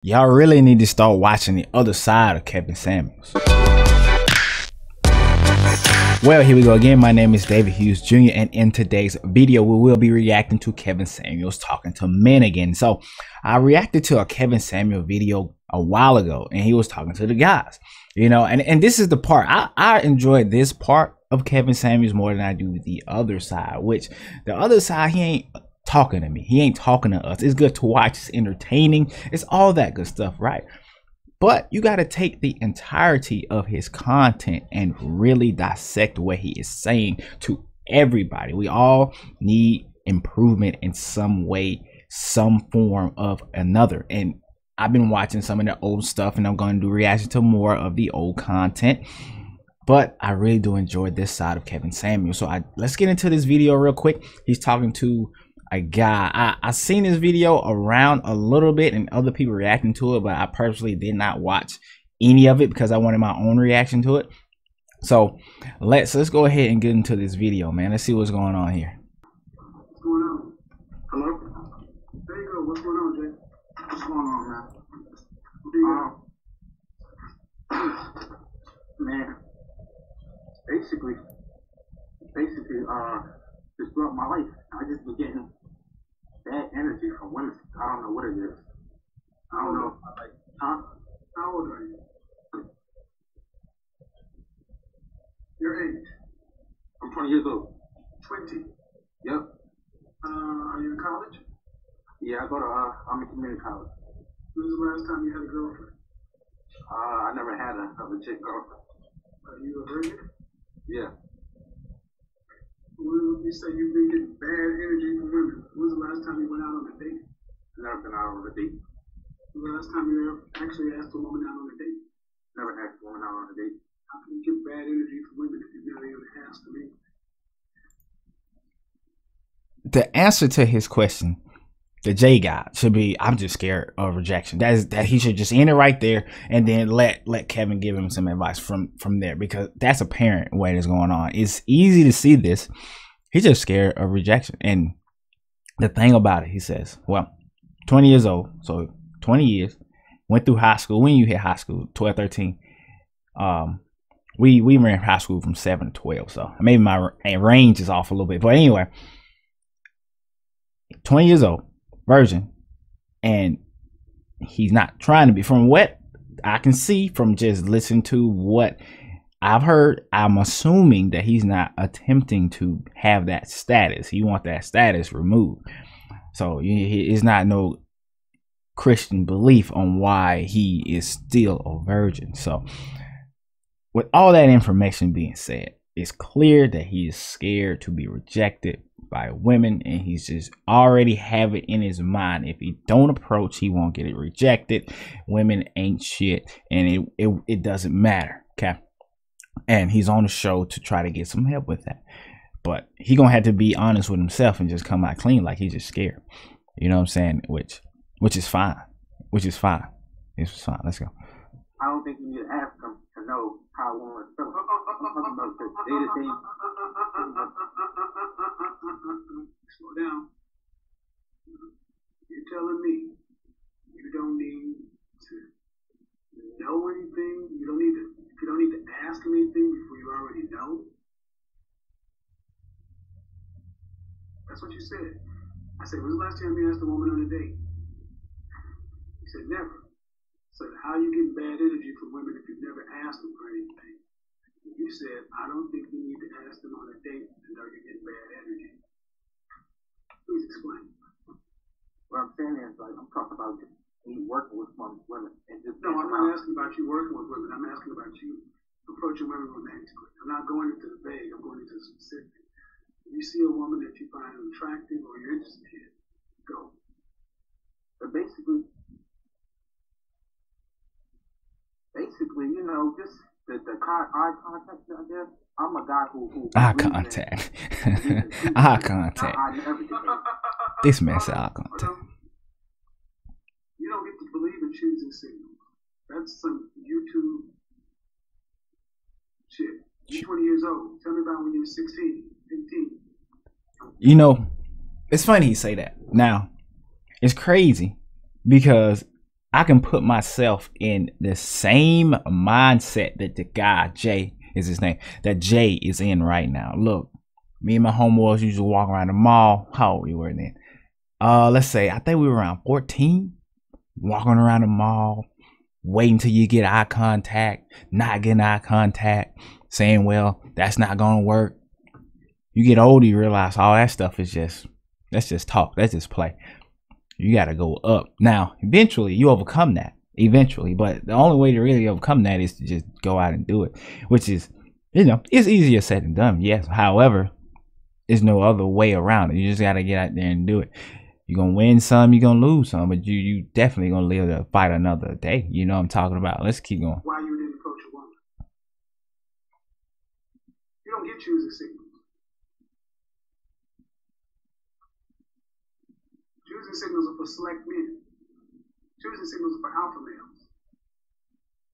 Y'all really need to start watching the other side of Kevin Samuels. Well, here we go again. My name is David Hughes Jr. and in today's video, we will be reacting to Kevin Samuels talking to men again. So I reacted to a Kevin Samuel video a while ago and he was talking to the guys, you know, and this is the part I enjoy this part of Kevin Samuels more than I do the other side, which the other side, he ain't talking to me. He ain't talking to us. It's good to watch. It's entertaining. It's all that good stuff, right? But you got to take the entirety of his content and really dissect what he is saying to everybody. We all need improvement in some way, some form of another. And I've been watching some of the old stuff and I'm going to do reaction to more of the old content. But I really do enjoy this side of Kevin Samuel. So let's get into this video real quick. He's talking to a guy. I seen this video around a little bit and other people reacting to it, but I personally did not watch any of it because I wanted my own reaction to it. So let's go ahead and get into this video, man. Let's see what's going on here. What's going on? Hello? There you go. What's going on, Jay? What's going on, man? What do you got? Man, basically, just throughout my life, I just been getting bad energy from women. I don't know what it is. I don't know. Like, huh? How old are you? Your age? I'm 20 years old. 20? Yep. Are you in college? Yeah, I'm in community college. When was the last time you had a girlfriend? I never had a legit girlfriend. Are you a virgin? Yeah. You say you've been getting bad energy from women. When was the last time you went out on a date? Never been out on a date. When was the last time you ever actually asked a woman out on a date? Never asked a woman out on a date. How can you get bad energy from women if you've never even asked them anything? The answer to his question, the J guy, should be, I'm just scared of rejection. That he should just end it right there and then let Kevin give him some advice from there, because that's apparent what is going on. It's easy to see this. He's just scared of rejection. And the thing about it, he says, well, 20 years old, so 20 years, went through high school. When you hit high school, 12, 13, we were in high school from 7 to 12, so maybe my range is off a little bit. But anyway, 20 years old, virgin, and he's not trying to be. From what I can see from just listening to what I've heard, I'm assuming that he's not attempting to have that status. He wants that status removed. So it's not no Christian belief on why he is still a virgin. So with all that information being said, it's clear that he is scared to be rejected by women, and he's just already have it in his mind. If he don't approach, he won't get it rejected. Women ain't shit, and it doesn't matter. Okay. And he's on the show to try to get some help with that, but he gonna have to be honest with himself and just come out clean, like he's just scared. You know what I'm saying? Which is fine. It's fine. Let's go. I don't think you need to ask them to know how a woman feels. Slow down. You're telling me you don't need to know anything? You don't need to ask them anything before you already know? That's what you said. I said, when's the last time you asked a woman on a date? You said never. So how you get bad energy from women if you've never asked them for anything? You said, I don't think you need to ask them on a date to know you're getting bad energy. Please explain. What I'm saying is, like, I'm talking about just me working with women. And just no, I'm not asking about you working with women. I'm asking about you approaching women romantically. I'm not going into the vague. I'm going into the specific. If you see a woman that you find attractive or you're interested in, go. But basically, you know, just the eye contact, I guess. I'm a guy who eye contact. Eye contact. This man said eye contact. You don't get to believe in choosing signals. That's some YouTube shit. You're 20 years old. Tell me about when you were 16, 15. You know, it's funny you say that. Now, it's crazy because I can put myself in the same mindset that the guy, Jay is his name, that Jay is in right now. Look, me and my homeboys used to walk around the mall. How old we were then? Let's say, I think we were around 14, walking around the mall, waiting till you get eye contact, not getting eye contact, saying, well, that's not gonna work. You get older, you realize all that stuff is that's just talk, that's just play. You gotta go up. Now, eventually you overcome that. Eventually, but the only way to really overcome that is to just go out and do it, which is, it's easier said than done. Yes. However, there's no other way around it. You just gotta get out there and do it. You're gonna win some, you're gonna lose some, but you definitely gonna live to fight another day. You know what I'm talking about. Let's keep going. Why you didn't approach a woman? You don't get choosing signals. Choosing signals are for select men. Choosing signals are for alpha males.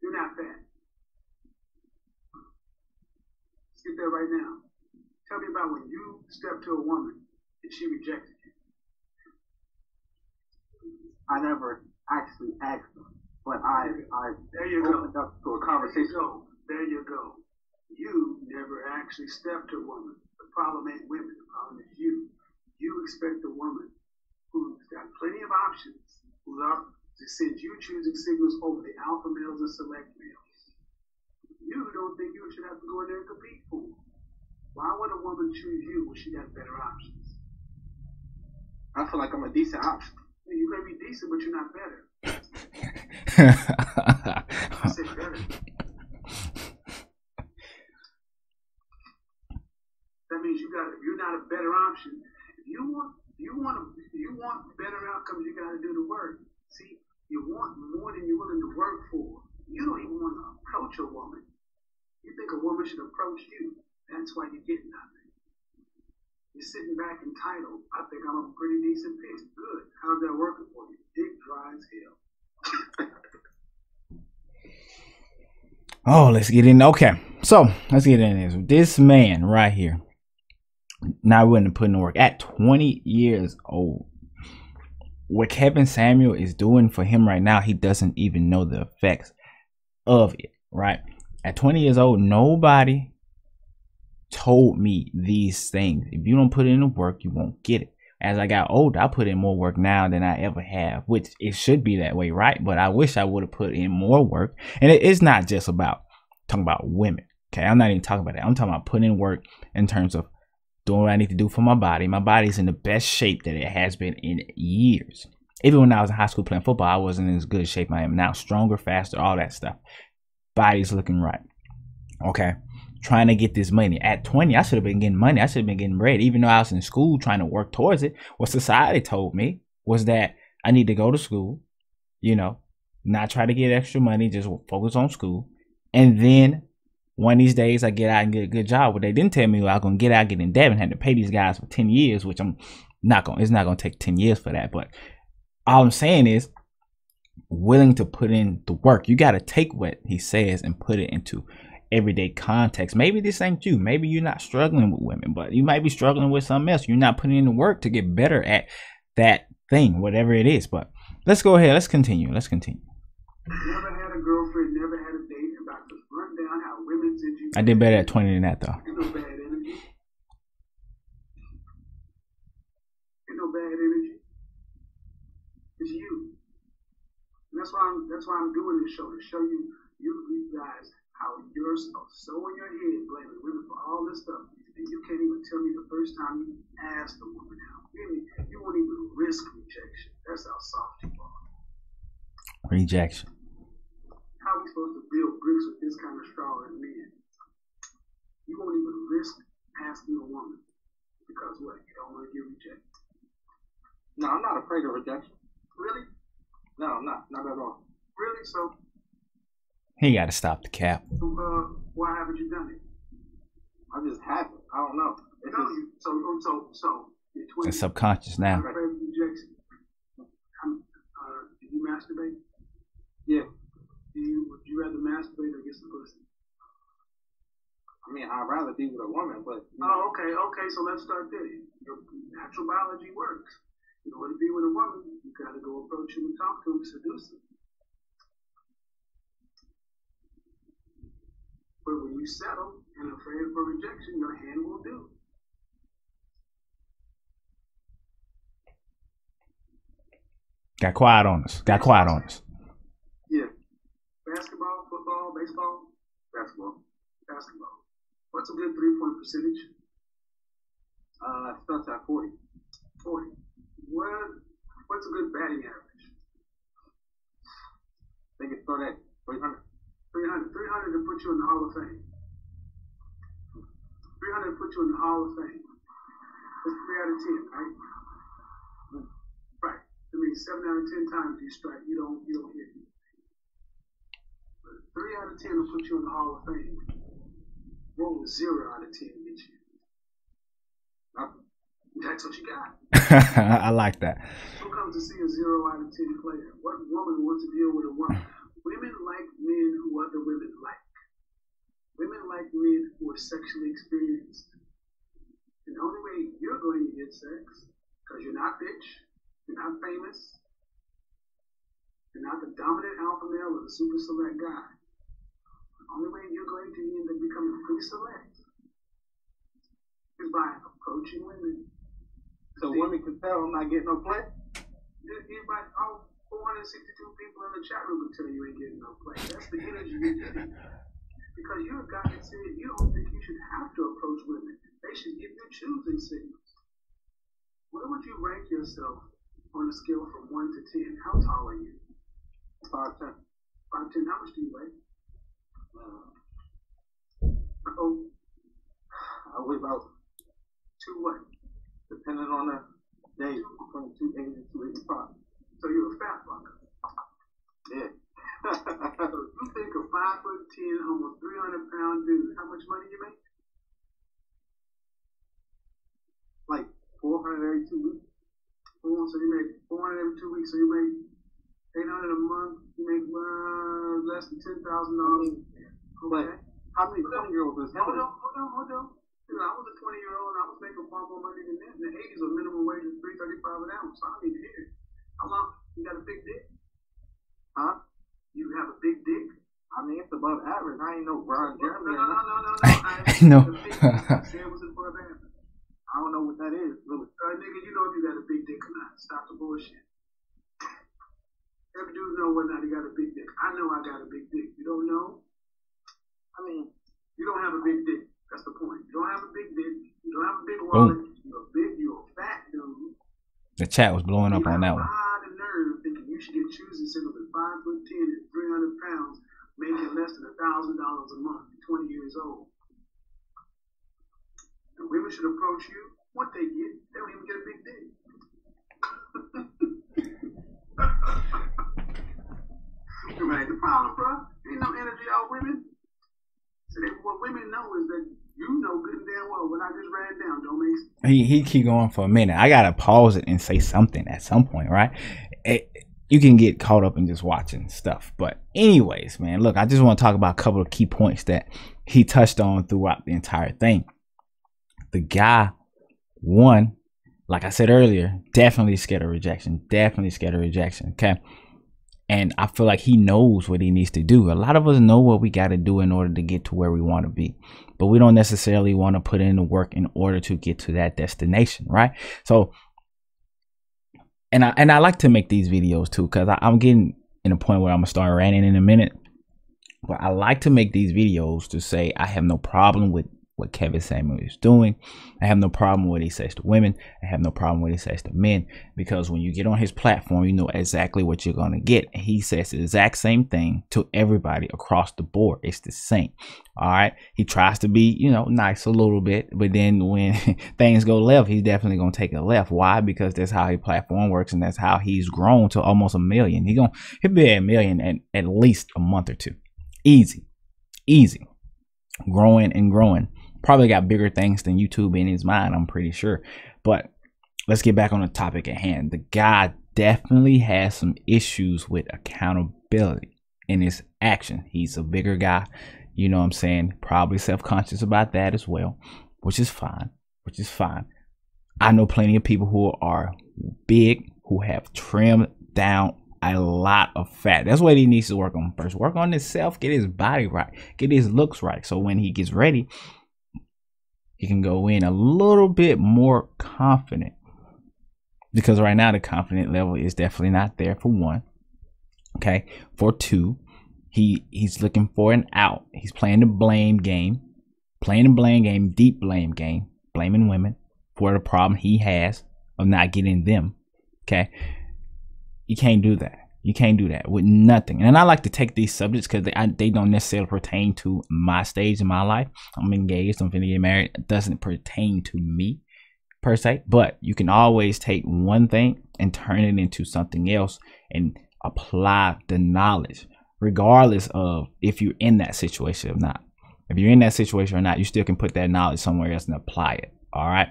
You're not that. Let's get there right now. Tell me about when you stepped to a woman and she rejected you. I never actually asked her, but I there you go. opened up to a conversation. There you go. You never actually stepped to a woman. The problem ain't women. The problem is you. You expect a woman who's got plenty of options, to send you choosing signals over the alpha males and select males. You don't think you should have to go in there and compete for them. Why would a woman choose you when she got better options? I feel like I'm a decent option. You may be decent, but you're not better. I said better. That means you're not a better option. If you want better outcomes, you got to do the work. See, you want more than you're willing to work for. You don't even want to approach a woman. You think a woman should approach you. That's why you're getting nothing. You're sitting back entitled. I think I'm a pretty decent pick. Good. How's that working for you? Dick dry as hell. Oh, let's get in. Okay, so let's get in this. This man right here, not willing to put in the work at 20 years old. What Kevin Samuel is doing for him right now, he doesn't even know the effects of it, right? At 20 years old, nobody told me these things. If you don't put in the work, you won't get it. As I got older, I put in more work now than I ever have, which it should be that way, right? But I wish I would have put in more work. And it's not just about talking about women. Okay, I'm not even talking about that. I'm talking about putting in work in terms of doing what I need to do for my body. My body's in the best shape that it has been in years. Even when I was in high school playing football, I wasn't in as good shape I am now. Stronger, faster, all that stuff. Body's looking right. Okay. Trying to get this money. At 20, I should have been getting money. I should have been getting bread. Even though I was in school trying to work towards it. What society told me was that I need to go to school, not try to get extra money, just focus on school. And then one of these days I get out and get a good job. What they didn't tell me was I was going to get out, get in debt, and had to pay these guys for 10 years, which it's not going to take 10 years for that. But all I'm saying is willing to put in the work. You got to take what he says and put it into everyday context. Maybe this ain't you. Maybe you're not struggling with women, but you might be struggling with something else. You're not putting in the work to get better at that thing, whatever it is. But let's go ahead. Let's continue. Never had a girlfriend, never had a date, about to run down how women did you. I did better at 20 than that, though. Ain't no bad energy. Ain't no bad energy. It's you. And that's why I'm doing this show, to show you guys how you're so in your head blaming women for all this stuff, and you can't even tell me the first time you asked a woman out. You won't even risk rejection. That's how soft you are. Rejection. How are we supposed to build bricks with this kind of straw as men? You won't even risk asking a woman because what? You don't want to get rejected. No, I'm not afraid of rejection. Really? No, I'm not. Not at all. Really? So he got to stop the cap. Why haven't you done it? I just haven't. I don't know. So it's subconscious now. Rejection. Do you masturbate? Yeah. Would you rather masturbate or get some pussy? I mean, I'd rather be with a woman, but Oh, okay. So let's start there. Your natural biology works. In order to be with a woman, you got to go approach him and talk to him, seduce him. you settle and afraid for rejection, your hand will do. Got quiet on us. Got quiet on us. Yeah. Basketball, football, baseball, basketball, basketball. What's a good 3-point percentage? Starts at 40. 40. What's a good batting average? I think it started at 300. 300 to put you in the Hall of Fame. 300 to put you in the Hall of Fame. That's 3 out of 10, right? Right. I mean, 7 out of 10 times you strike, you don't hit. But 3 out of 10 will put you in the Hall of Fame. What will 0 out of 10 get you? Nothing. That's what you got. I like that. Who comes to see a 0 out of 10 player? What woman wants to deal with a woman? Women like men who other women like. Women like men who are sexually experienced. And the only way you're going to get sex, because you're not rich, you're not famous, you're not the dominant alpha male or the super select guy. The only way you're going to end up becoming free select is by approaching women. So women can tell I'm not getting no play? Everybody, 462 people in the chat room will tell you ain't getting no play. That's the energy you're getting. Because you're a guy that said you don't think you should have to approach women. They should give you choosing signals. Where would you rank yourself on a scale from 1 to 10? How tall are you? 5'10". 5'10". How much do you weigh? I weigh about 2 what? Depending on the day, between 280 and 285. So you're a fat fucker. Yeah. So you think a 5'10", almost 300-pound dude, how much money you make? Like 400 every 2 weeks. So you make 400 every 2 weeks. So you make 800 a month. You make less than $10,000. But how many 20-year-olds is Hold on. Dude, I was a 20-year-old and I was making far more money than that. In the 80s, a minimum wage was $3.35 an hour. So I don't need to hear it. How long? You got a big dick? Huh? You have a big dick? I mean, it's above average. I ain't no Brian Jeremy. No. I know. I said it was above average. I don't know what that is, really. Nigga, you know if you got a big dick or not. Stop the bullshit. Every dude know whether or not he got a big dick. I know I got a big dick. You don't know? I mean, you don't have a big dick. That's the point. You don't have a big dick. You don't have a big wallet. You're a fat dude. The chat was blowing up on that one. You have a nerve thinking you should get choosing signals at 5'10" and 300 pounds, making less than $1,000 a month, 20 years old. And women should approach you. What they get, they don't even get a big dick. You ain't the problem, bro. Ain't no energy out women. So what women know is that you know good and damn well what I just ran down don't make sense. He keep going for a minute. I gotta pause it and say something at some point, right? You can get caught up in just watching stuff. But anyways, man, look, I just want to talk about a couple of key points that he touched on throughout the entire thing. The guy, one, like I said earlier, definitely scared of rejection. Okay. And I feel like he knows what he needs to do. A lot of us know what we got to do in order to get to where we want to be, but we don't necessarily want to put in the work in order to get to that destination, right? So, and I like to make these videos too, because I'm getting in a point where I'm gonna start ranting in a minute. But I like to make these videos to say I have no problem with what Kevin Samuel is doing. I have no problem with what he says to women. I have no problem with what he says to men, because when you get on his platform, you know exactly what you're going to get. And he says the exact same thing to everybody across the board. It's the same. All right. He tries to be, you know, nice a little bit, but then when things go left, he's definitely going to take a left. Why? Because that's how his platform works, and that's how he's grown to almost 1 million. He'll be at 1 million in at least a month or two. Easy. Growing and growing. Probably got bigger things than YouTube in his mind, I'm pretty sure. But let's get back on the topic at hand. The guy definitely has some issues with accountability in his action. He's a bigger guy, you know what I'm saying? Probably self-conscious about that as well, which is fine. I know plenty of people who are big, who have trimmed down a lot of fat. That's what he needs to work on first. Work on himself, get his body right, get his looks right. So when he gets ready, he can go in a little bit more confident. Because right now the confident level is definitely not there, for one. Okay. For two, he's looking for an out. He's playing the blame game. Deep blame game, blaming women for the problem he has of not getting them. Okay. You can't do that. You can't do that with nothing. And I like to take these subjects because they don't necessarily pertain to my stage in my life. I'm engaged, I'm finna get married. It doesn't pertain to me per se, but you can always take one thing and turn it into something else and apply the knowledge, regardless of if you're in that situation or not. If you're in that situation or not, you still can put that knowledge somewhere else and apply it. All right.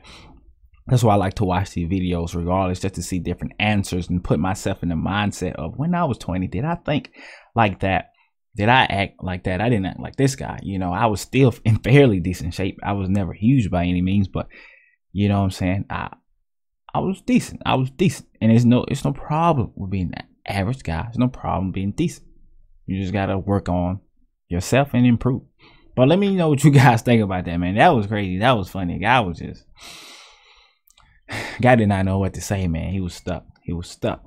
That's why I like to watch these videos regardless, just to see different answers and put myself in the mindset of when I was 20, did I think like that? Did I act like that? I didn't act like this guy. You know, I was still in fairly decent shape. I was never huge by any means, but you know what I'm saying? I was decent. I was decent. And it's no problem with being an average guy. There's no problem being decent. You just got to work on yourself and improve. But let me know what you guys think about that, man. That was crazy. That was funny. Guy was just... Guy did not know what to say, man. He was stuck. He was stuck.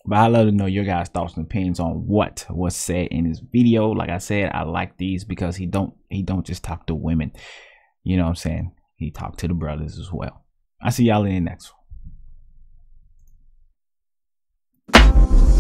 But I love to know your guys' thoughts and opinions on what was said in this video. Like I said, I like these because he don't just talk to women. You know what I'm saying? He talked to the brothers as well. I'll see y'all in the next one.